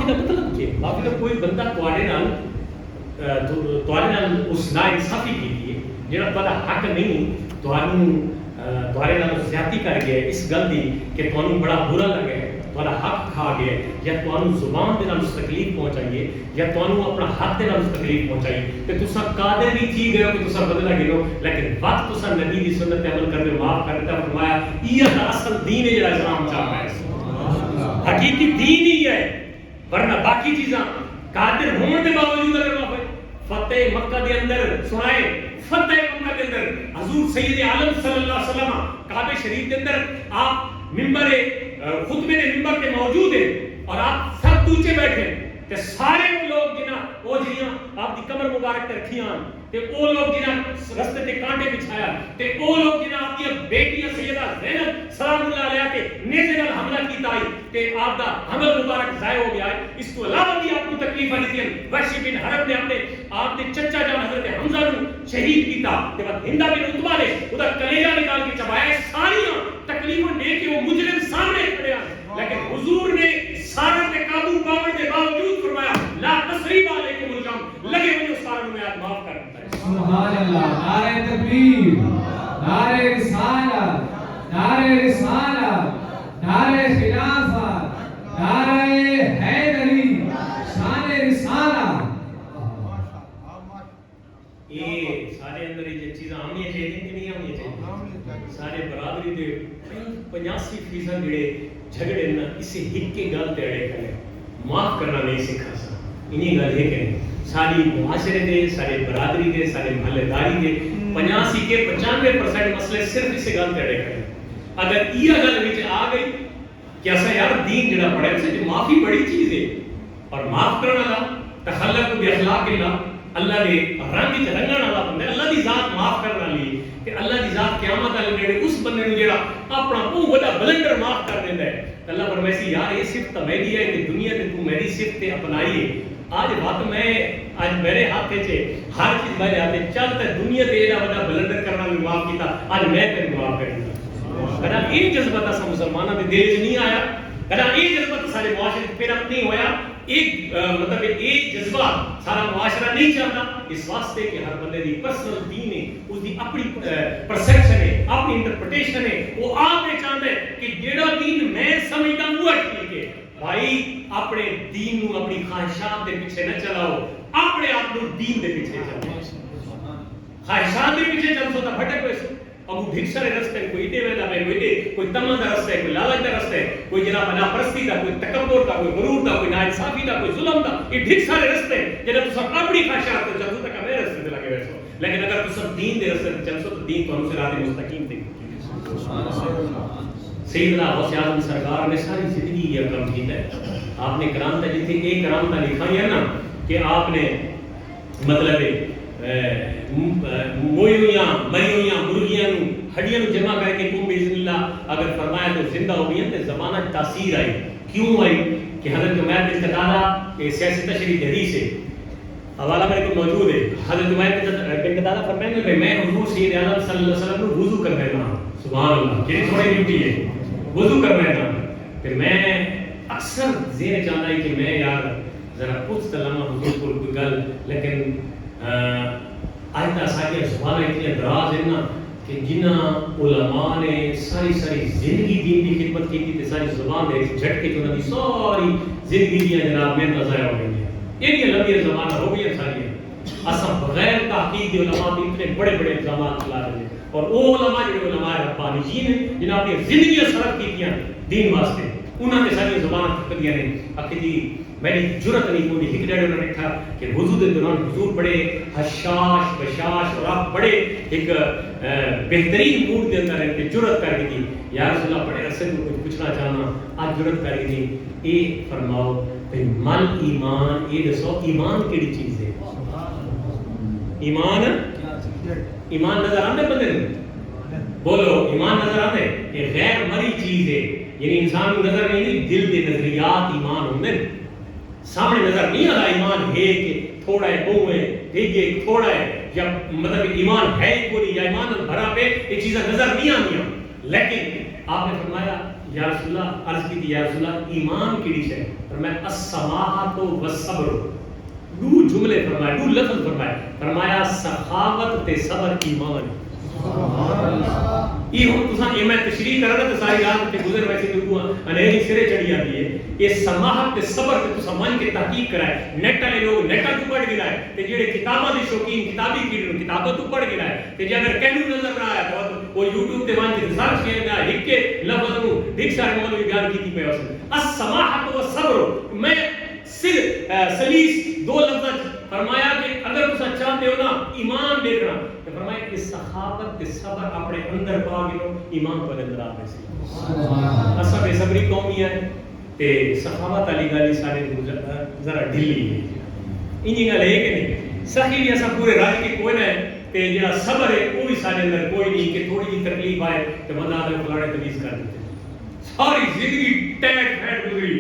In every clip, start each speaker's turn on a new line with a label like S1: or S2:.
S1: معافی کا مطلب کیا؟ معافی کا کوئی بندہ تواڈے نال اس نا انصافی کی جڑا تہاڈا حق نہیں تواڈے نال زیادتی کر گیا اس گل دی کہ تانوں بڑا برا لگا ہے، تہاڈا حق کھا گیا یا تانوں زبان دے نال اس تکلیف پہنچائیے یا تانوں اپنا ہاتھ دے نال اس تکلیف پہنچائیے تے تساں قادر بھی تھی گئے ہو کہ تساں بدلہ گنو، لیکن وقت تساں نبی دی سنت تے عمل کر دے معاف کر دیتا، فرمایا یہ اصل دین ہے جڑا اسلام چاہتا ہے، حقیقی دین ہی ہے، ورنہ باقی چیزاں قادر ہونے کے باوجود اگر معاف ہے۔ فتح مکہ دے اندر سنائے، فتح مکہ دے اندر حضور سید عالم صلی اللہ علیہ وسلم کعبہ شریف کے اندر آپ ممبر خطبے دے ممبر کے موجود ہیں اور آپ سب دوچے بیٹھے تے سارے وہ لوگ جنہاں وہ جیاں آپ دی کمر مبارک تے رکھیاں تے وہ لوگ جنہاں رستے تے کانٹے بچھایا تے وہ لوگ جنہاں آپ دی بیٹیاں سیدہ زینب سلام اللہ علیہ تے نیزے نال حملہ کیتا ہے تے آپ دا حمل مبارک ضائع ہو گیا ہے۔ اس کو علاوہ بھی آپ کو تکلیفاں دتیاں، وحشی بن حرب نے اپنے آپ دے چچا جان حضرت حمزہ نو شہید کیتا تے بعد ہندا بن عتبہ نے اودہ کلیجہ نکال کے چبایا، ساریاں تکلیفاں دے کے وہ مجرم سامنے کھڑے ہیں، لیکن حضور نے سارے تے قابو پاون دے باوجود فرمایا لا تسریب علیکم الجام، لگے ہوئے سارے میں معاف کر دیتا ہے۔
S2: سبحان اللہ، نعرہ تکبیر، نعرہ رسالت، نعرہ رسالت، نعرہ خلافت، نعرہ حیدری، شان رسالت۔
S1: یہ سارے اندر یہ چیزاں آنی چاہیے کہ نہیں آنی چاہیے؟ سارے برادری دے 85% جڑے جھگڑے نا اسے ہک کے گل تے اڑے کرے، معاف کرنا نہیں سکھا سا، انہی گل ہے کہ ساری معاشرے دے، سارے برادری دے، سارے محلے داری دے 85 کے 95% مسئلے صرف اسے گل تے اڑے کرے۔ اگر یہ گل وچ آ گئی کہ اسا یار دین جڑا پڑھے اسے معافی بڑی چیز ہے اور معاف کرنا والا تخلق باخلاق اللہ، اللہ دے رنگ وچ رنگن والا بندہ، اللہ دی ذات معاف کرنے والی کہ اللہ دی ذات قیامت والے نیڑے اس بندے نوں جڑا اپنا بہت بڑا بلنڈر معاف کر دیندا ہے، اللہ فرمائے یار یہ صفت میری ہے کہ دنیا تے تو میری صفت اپنائی ہے، آج بات میں آج میرے ہاتھ سے ہر چیز میرے ہاتھ چل تے دنیا تے ایڈا بڑا بلنڈر کرنا بھی معاف کیتا، آج میں تینوں معاف کر دوں۔ کہنا یہ جذبہ تھا مسلمانوں دے دل وچ نہیں آیا، کہنا یہ جذبہ سارے معاشرے پھر اپ نہیں ہویا، ایک مطلب ایک جذبہ سارا معاشرہ نہیں چاہتا، اس واسطے کہ ہر بندے دی پرسنل دین ہے، اس دی اپنی پرسپشن ہے، اپنی انٹرپریٹیشن ہے، وہ آپ نے چاہتا ہے کہ جیڑا دین میں سمجھتا ہوں وہ ٹھیک ہے۔ بھائی اپنے دین نو اپنی خواہشات دے پیچھے نہ چلاؤ، اپنے آپ نو دین دے پیچھے چلاؤ، خواہشات دے پیچھے چل سو تا بھٹک ویسو، ابو بھکسر رستے کوئی دے ویلا میں کوئی تمنا دا رستہ ہے، کوئی لالچ دا رستہ ہے، کوئی جناب بنا پرستی دا، کوئی تکبر دا، کوئی غرور دا، کوئی ناانصافی دا، کوئی ظلم دا، یہ ڈھیر سارے رستے ہیں جنہاں تساں اپنی خواہشات تے چلو تک میرے رستے تے لگے ویسو، لیکن اگر تساں دین دے رستے تے چلو تو دین تانوں صراط مستقیم تے سیدنا غوث اعظم سرکار نے ساری زندگی یہ کام کیتا ہے۔ آپ نے کرامت جتنی ایک کرامت لکھائی ہے نا کہ آپ نے مطلب موئیاں مریویاں مرغیاں ہڈیاں جمع کر کے تم باذن اللہ اگر فرمایا تو زندہ ہو گئی تے زمانہ تاثیر آئی، کیوں آئی کہ حضرت عمیر بن قتادہ کے سیاسی تشریح حدیث ہے، حوالہ میرے کو موجود ہے، حضرت عمیر بن قتادہ فرمائیں گے میں حضور سید اعظم صلی اللہ علیہ وسلم کو وضو کر رہا ہوں، سبحان اللہ یہ تھوڑی ڈیوٹی ہے، وضو کر رہا ہوں، پھر میں اکثر ذہن چاہتا ہے کہ میں یار ذرا پوچھ کلاما حضور کو کوئی گل، لیکن آیتہ ساری زبانیں اتنی دراز ہیں نا کہ جنہ علماء نے ساری زندگی دین کی خدمت کی تھی ساری زبان دے جھٹکے جو انہوں نے ساری زندگی دیا جناب میں نظر ہو گئی ہے، یہ لمبی زمانہ ہو گئی ساری اصلا بغیر تحقیق کے علماء بھی اتنے بڑے الزامات چلا رہے ہیں، اور وہ علماء جو علماء ربانیین ہیں جنہوں نے اپنی زندگی صرف کی دین واسطے، انہوں نے ساری زبانیں تھک دیا نے آخر جی میری جرت نہیں ہوئی، ایک ڈیڑھ انہوں نے کہا کہ وضو کے دوران حضور بڑے حشاش بشاش اور آپ بڑے ایک بہترین موڈ کے اندر رہتے، جرت کر کے تھی یا رسول اللہ بڑے عرصے کو کچھ پوچھنا چاہنا آج جرت کر کے تھی، اے فرماؤ کہ مل ایمان، یہ دسو ایمان کیڑی چیز ہے؟ ایمان نظر آنے بندے نے بولو ایمان نظر آنے، یہ غیر مری چیز ہے، یعنی انسان کو نظر نہیں، دل کے نظریات ایمان ہوندے سامنے نظر نہیں آ رہا ایمان ہے کہ تھوڑا ہے بہو ہے دیکھیے تھوڑا ہے یا مطلب ایمان ہے کوئی یا ایمان بھرا پہ یہ چیزیں نظر نہیں آنی، لیکن آپ نے فرمایا یا رسول اللہ عرض کی یا رسول اللہ ایمان کیڑی ہے؟ فرمایا السماحۃ والصبر. دو جملے فرمائے، دو لفظ فرمائے. فرمایا سخاوت تے صبر ایمان. یہ ہوں تساں یہ میں تشریح کرنا تے ساری رات تے گزر ویسے تو انہی سرے چڑھی جاتی ہے. یہ سماحت تے صبر تے تساں من کے تحقیق کرائے. نیٹ والے لوگ نیٹا تو پڑھ گئے تے جڑے کتاباں دے شوقین کتابی کیڑے کتاباں تو پڑھ گئے تے جے اگر کہنوں نظر نہ آیا تو وہ یوٹیوب تے وان کے سرچ کینا ایک کے لفظ نو ایک سارے مولوی بیان کیتی پے اس. السماحت والصبر میں سلیس دو لفظ فرمایا کہ اگر تساں چاہتے ہو نا ایمان دیکھنا تو فرمایا کہ سخاوت تے صبر اپنے اندر پا گئے ایمان کو اندر آ گئے. سبحان اللہ. اساں بے صبری قومی ہے تے سخاوت والی گل سارے ذرا ڈھیلی ہے. انہی گل ہے کہ نہیں صحیح بھی اساں پورے راج کے کوئی نہ تے جڑا صبر ہے وہ بھی سارے اندر کوئی نہیں کہ تھوڑی جی تکلیف آئے تے بندہ اپنے فلانے تمیز کر دیتے. ساری زندگی ٹیٹ پھیٹ گزری،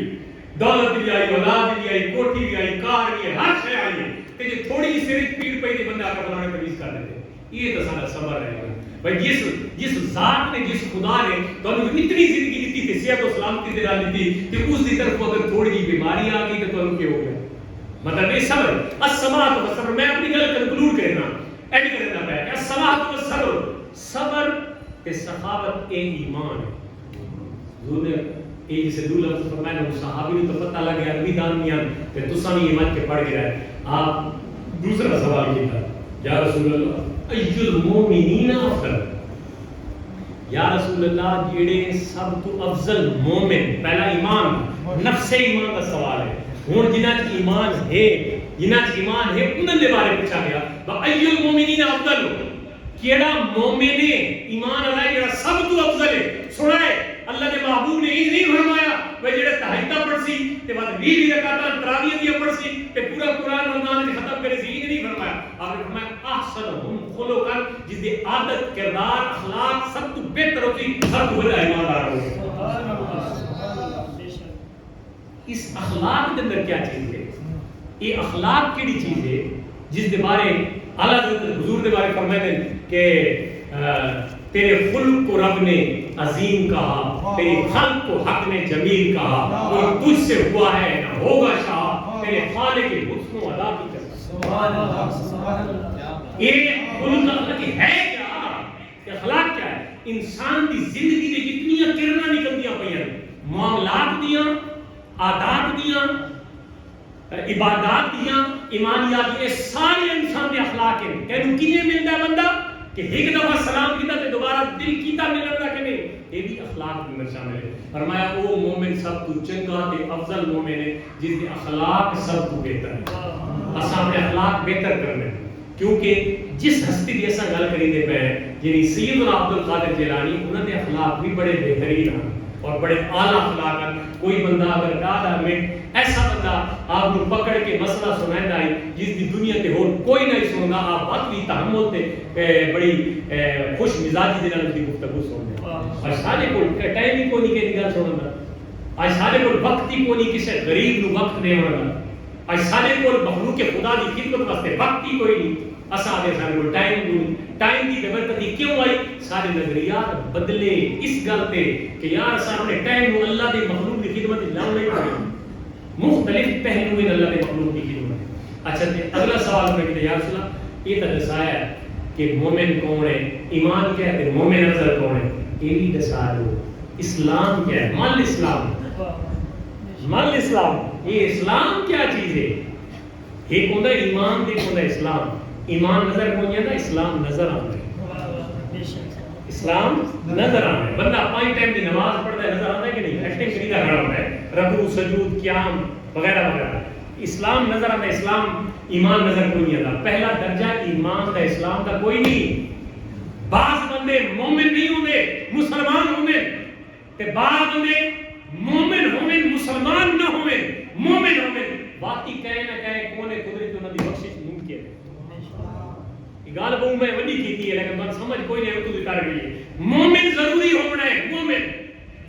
S1: دولت بھی آئی، اولاد بھی آئی، کوٹھی بھی آئی، کار بھی آئی، ہر شے آئی تے جے تھوڑی جی سر پیڑ پئی تے بندہ اپنے فلانے تمیز کر دیتے. یہ تو سارا صبر ہے بھائی. جس ذات نے جس خدا نے تانوں اتنی زندگی دیتی تے صحت و سلامتی دے نال دیتی تے اس دی طرف اگر تھوڑی جی بیماری آ گئی تے تانوں کی ہو گیا؟ مطلب یہ صبر. السماحت والصبر میں اپنی گل کنکلوڈ کرنا ایڈ کرنا پیا کہ السماحت والصبر صبر تے سخاوت اے ایمان ہے. حضور نے یہ جسے دو لفظ فرمایا نا صحابی نے تو پتہ لگ گیا عربی دانیان تے تساں بھی ایمان کے پڑھ گئے. آپ دوسرا سوال کیتا یا رسول اللہ ای المؤمنین افضل. یا رسول اللہ جڑے سب تو افضل مومن پہلا ایمان نفس ایمان کا سوال ہے. ہن جنہاں چ ایمان ہے انہاں دے بارے پوچھا گیا ای المؤمنین افضل. کیڑا مومن ہے ایمان والا جڑا سب تو افضل ہے؟ سنائے اللہ کے محبوب نے یہ نہیں فرمایا کہ جڑے تہجد پڑھ سی تے بعد 20 رکعتاں تراویح دی پڑھ سی تے پورا قرآن رمضان وچ ختم کرے سی. یہ نہیں فرمایا. آپ نے فرمایا احسنہم خلقا جس دی عادت کردار اخلاق سب تو بہتر ہوتی سب تو بڑا ایماندار ہو. سبحان اللہ. اس اخلاق کے اندر کیا چیز ہے؟ یہ اخلاق کیڑی چیز ہے جس دے بارے اعلیٰ حضور دے بارے فرماتے ہیں کہ تیرے خلق کو رب نے عظیم کہا، تیرے خلق کو حق نے جمیل کہا، کوئی تجھ سے ہوا ہے نہ ہوگا شاہ، تیرے خالق کے حسن و ادا کی قسم. سبحان اللہ. یہ خلق اللہ کی ہے کیا؟ اخلاق کیا ہے؟ انسان دی زندگی دے جتنی کرنا نکلدیاں پئیاں معاملات دیاں، عادات دیاں، عبادات دیاں، ایمانیات، یہ سارے انسان دے اخلاق ہیں. کہنوں کیویں ملدا ہے بندہ کہ ایک دفعہ سلام کیتا تے دوبارہ دل کیتا ملن دا کہ نہیں؟ یہ بھی اخلاق میں شامل ہے. فرمایا وہ مومن سب تو چنگا تے افضل مومن ہے جس کے اخلاق سب تو بہتر ہے. اساں اپنے اخلاق بہتر کرنے کیونکہ جس ہستی دی اساں گل کریندے پے ہیں یعنی سیدنا عبد القادر جیلانی انہاں دے اخلاق بھی بڑے بہترین ہیں اور بڑے اعلیٰ اخلاق ہیں. کوئی بندہ اگر کہا منٹ ایسا بندہ آپ کو پکڑ کے مسئلہ سنائندا ہے جس دی دنیا تے ہور کوئی نہیں سندا، آپ بات بھی تحمل تے بڑی خوش مزاجی دے نال دی گفتگو سنتے. اور سارے کول ٹائم ہی کوئی نہیں کہ گل سنن دا. اج سارے کول وقت ہی کوئی نہیں کسے غریب نو وقت دیون دا. اج سارے کول مخلوق خدا دی خدمت واسطے وقت ہی کوئی نہیں. اساں دے سارے کول ٹائم نہیں. ٹائم دی برکت کیوں آئی؟ سارے نظریات بدلے اس گل تے کہ یار سامنے ٹائم نو اللہ دی مخلوق دی خدمت لاؤ نہیں پڑے. مختلف پہلو ہیں اللہ کے مخلوق کی خدمت. اچھا اگلا سوال میں کہ یا رسول اللہ یہ تو دسایا ہے کہ مومن کون ہے، ایمان کیا ہے، مومن افضل کون ہے، یہ بھی دسا دو. اسلام کیا ہے؟ مال اسلام، مال اسلام. یہ اسلام کیا چیز ہے؟ ایک ہوتا ہے ایمان، ایک ہوتا ہے اسلام. ایمان نظر کو نہیں آتا، اسلام نظر آتا ہے. اسلام نظر آتا ہے. بندہ 5 ٹائم کی نماز پڑھتا ہے نظر آتا ہے کہ نہیں؟ ایکٹنگ خریدا کھڑا ہوتا ہے، رکوع سجود قیام وغیرہ وغیرہ. اسلام نظر آتا ہے، اسلام ایمان نظر کو نہیں آتا. پہلا درجہ ایمان کا اسلام کا کوئی نہیں. بعض بندے مومن نہیں ہوندے مسلمان ہوندے تے بعض بندے مومن ہوندے مسلمان نہ ہوندے. مومن ہوندے باقی کہے نہ کہے کونے قدرت انہاں دی بخشش ممکن ہے. گال بہو میں وڈی کیتی ہے لیکن بات سمجھ کوئی نہیں اردو کر گئی ہے. مومن ضروری ہونا ہے. مومن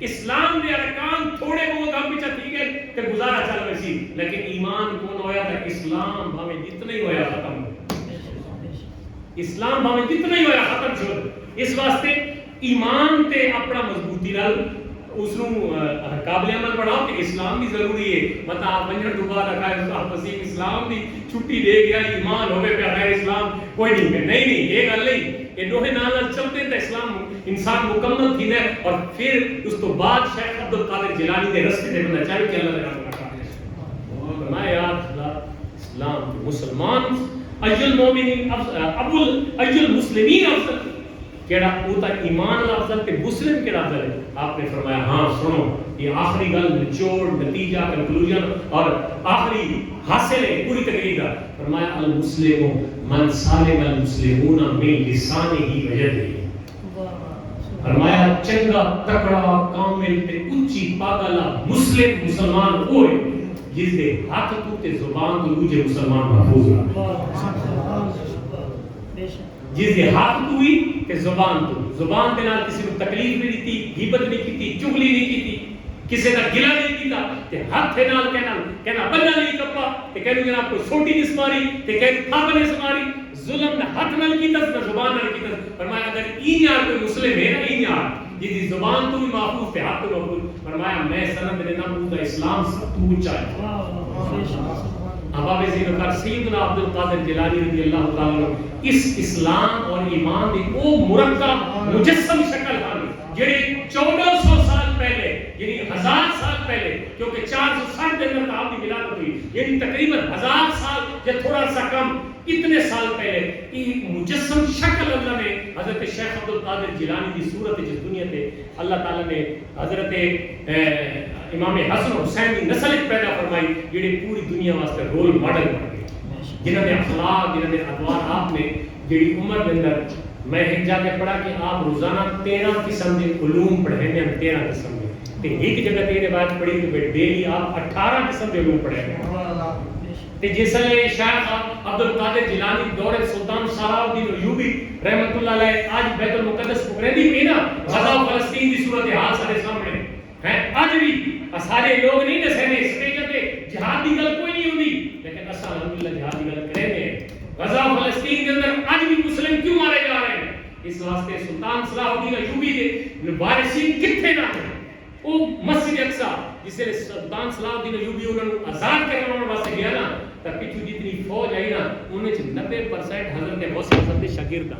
S1: اسلام دے ارکان تھوڑے بہت ہم پیچھے ٹھیک ہے کہ گزارا چل رہی سی لیکن ایمان کون ہویا تھا؟ اسلام بھاویں جتنا ہی ہویا ختم ہو. اسلام بھاویں جتنا ہی ہویا ختم چھوڑ. اس واسطے ایمان تے اپنا مضبوطی نال اس نو قابل عمل بناؤ کہ اسلام بھی ضروری ہے مطلب آپ بنجن تو بعد رکھا آپ وسیم اسلام دی چھٹی دے گیا ایمان ہوئے پہ غیر اسلام کوئی نہیں کہ نہیں یہ گل نہیں یہ دوہے نال چلتے ہیں اسلام انسان مکمل تھی ہے اور پھر اس تو بعد شیخ عبد القادر جیلانی دے رستے تے بندہ چل کے اللہ تعالی کا فرمایا اسلام مسلمان ایل المؤمنین ابو ایل المسلمین افضل کیڑا اوتا ایمان افضل تے مسلم کیڑا افضل ہے آپ نے فرمایا ہاں سنو یہ آخری گل نچوڑ نتیجہ کنکلوژن اور آخری حاصل ہے پوری تقریر کا فرمایا المسلم من سالم المسلمون من لسانه ویده فرمایا چنگا تکڑا کامل تے اونچی پاگلا مسلم مسلمان ہوئے جس دے ہاتھ تو تے زبان تو دوجے مسلمان محفوظ رہا جس دے ہاتھ تو ہی تے زبان دے نال کسی کو تکلیف نہیں دیتی غیبت نہیں کیتی چغلی نہیں کیتی کسی دا گلہ نہیں کیتا تے ہاتھ دے نال کہنا بندہ نہیں کپا تے کہنو جناب کو چھوٹی نہیں سماری تے کہنو تھاپ نہیں سماری ظلم نہ ہاتھ نال کیتا نہ زبان نال کیتا فرمایا اگر این یار کوئی مسلم ہے نا این یار جس زبان تو بھی محفوظ تے ہاتھ تو محفوظ فرمایا میں سند دینا پورا اسلام سب تو اونچا ہے ابا زین کا سیدنا عبد القادر جیلانی رضی اللہ تعالی عنہ اس اسلام اور ایمان دی وہ مرکب مجسم شکل ہے جڑی 1400 سال پہلے یعنی 1000 سال پہلے کیونکہ 460 کے اندر آپ کی ولادت ہوئی یعنی تقریباً 1000 سال یا تھوڑا سا کم اتنے سال پہلے ایک مجسم شکل اللہ نے حضرت شیخ عبد القادر جیلانی کی صورت جس دنیا تے اللہ تعالی نے حضرت امام حسن حسین کی نسل پیدا فرمائی جڑی پوری دنیا واسطے رول ماڈل بن گئی جنہاں نے اخلاق جنہاں نے ادوار آپ نے جڑی عمر کے اندر میں ایک جا کے پڑھا کہ آپ روزانہ 13 قسم کے علوم پڑھیں گے 13 قسم کے تے ایک جگہ تے بات پڑھی کہ ڈیلی آپ 18 قسم کے علوم پڑھیں گے تے جس لئے شیخ عبد القادر جیلانی دور سلطان صلاح الدین ایوبی رحمت اللہ علیہ آج بیت المقدس پکڑی بھی نا غزہ فلسطین دی صورتحال سارے سامنے ہے آج بھی سارے لوگ نہیں دسے نے اسٹیج تے جہاد دی گل کوئی نہیں ہوندی لیکن اساں الحمدللہ جہاد دی گل کرے نے غزہ فلسطین کے اندر آج بھی مسلم کیوں مارے جا رہے ہیں اس واسطے سلطان صلاح الدین ایوبی دے وارثین کتھے نہ ہیں وہ مسجد اقصی جس سے سلطان صلاح الدین ایوبی انہوں نے آزاد کرنے واسطے گیا نا تو پیچھے جتنی فوج آئی نا انہیں 90% حضرت غوث حسن کے شاگرد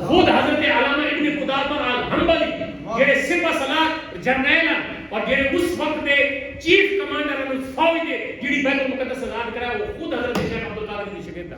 S1: خود حضرت علامہ ابن قدامہ الحنبلی جڑے سپہ سالار جرنیل اور جڑے اس وقت دے چیف کمانڈر فوج دے جڑی بیت المقدس آزاد کرایا وہ خود حضرت شیخ عبد القادر کی شاگرد